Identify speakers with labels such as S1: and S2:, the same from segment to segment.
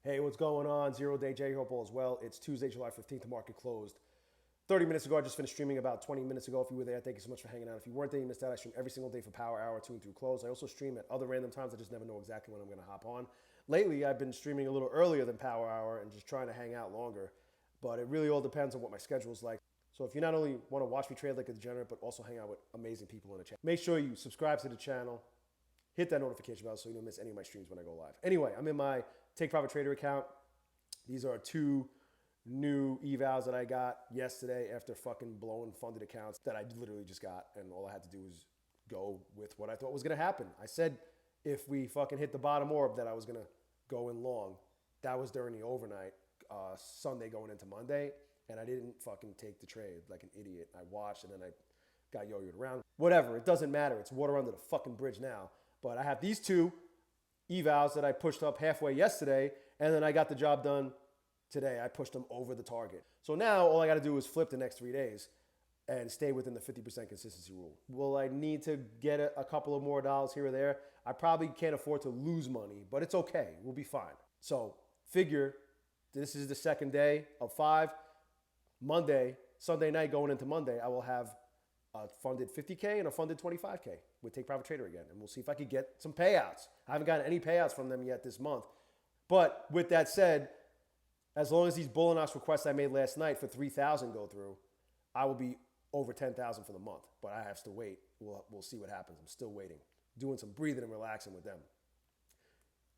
S1: Hey, what's going on? Zero Day J. Hope all is well. It's Tuesday, July 15th. The market closed 30 minutes ago. I just finished streaming about 20 minutes ago. If you were there, thank you so much for hanging out. If you weren't there, you missed out. I stream every single day for Power Hour, 2 and through close. I also stream at other random times. I just never know exactly when I'm going to hop on. Lately, I've been streaming a little earlier than Power Hour and just trying to hang out longer. But it really all depends on what my schedule is like. So if you not only want to watch me trade like a degenerate, but also hang out with amazing people in the channel, make sure you subscribe to the channel. Hit that notification bell so you don't miss any of my streams when I go live. Anyway, I'm in my Take Profit Trader account. These are two new evals that I got yesterday after fucking blowing funded accounts that I literally just got. And all I had to do was go with what I thought was going to happen. I said if we fucking hit the bottom orb that I was going to go in long. That was during the overnight, Sunday going into Monday. And I didn't fucking take the trade like an idiot. I watched and then I got yo-yoed around. Whatever, it doesn't matter. It's water under the fucking bridge now. But I have these two evals that I pushed up halfway yesterday, and then I got the job done today. I pushed them over the target. So now all I got to do is flip the next 3 days and stay within the 50% consistency rule. Will I need to get a couple of more dollars here or there? I probably can't afford to lose money, but it's okay. We'll be fine. So figure this is the second day of 5. Monday, Sunday night going into Monday, I will have a funded 50K and a funded 25K with Take Profit Trader again. And we'll see if I could get some payouts. I haven't gotten any payouts from them yet this month. But with that said, as long as these Bullinox requests I made last night for 3,000 go through, I will be over 10,000 for the month. But I have to wait. We'll see what happens. I'm still waiting. Doing some breathing and relaxing with them.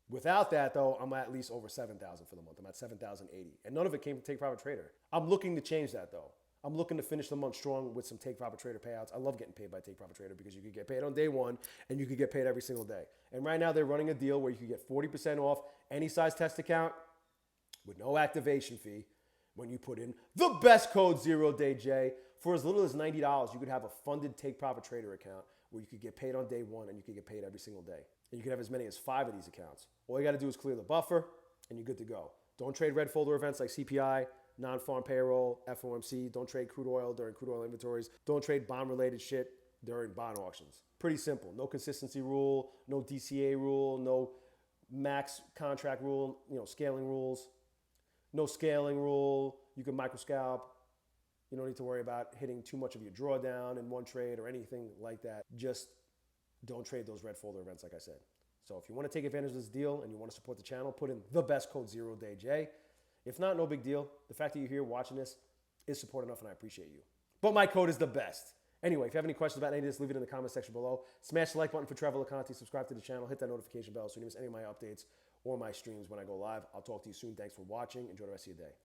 S1: Without that, though, I'm at least over 7,000 for the month. I'm at 7,080. And none of it came from Take Profit Trader. I'm looking to change that, though. I'm looking to finish the month strong with some Take Profit Trader payouts. I love getting paid by Take Profit Trader because you could get paid on day one and you could get paid every single day. And right now they're running a deal where you could get 40% off any size test account with no activation fee when you put in the best code ZERODAYJAY. For as little as $90, you could have a funded Take Profit Trader account where you could get paid on day one and you could get paid every single day. And you could have as many as 5 of these accounts. All you got to do is clear the buffer and you're good to go. Don't trade red folder events like CPI, non-farm payroll, FOMC. Don't trade crude oil during crude oil inventories. Don't trade bond-related shit during bond auctions. Pretty simple. No consistency rule, no DCA rule, no max contract rule, scaling rules. No scaling rule. You can microscalp. You don't need to worry about hitting too much of your drawdown in one trade or anything like that. Just don't trade those red folder events, like I said. So if you want to take advantage of this deal and you want to support the channel, put in the best code ZERODAYJ. If not, no big deal. The fact that you're here watching this is support enough and I appreciate you. But my code is the best. Anyway, if you have any questions about any of this, leave it in the comment section below. Smash the like button for Trevor Laconte. Subscribe to the channel. Hit that notification bell so you don't miss any of my updates or my streams when I go live. I'll talk to you soon. Thanks for watching. Enjoy the rest of your day.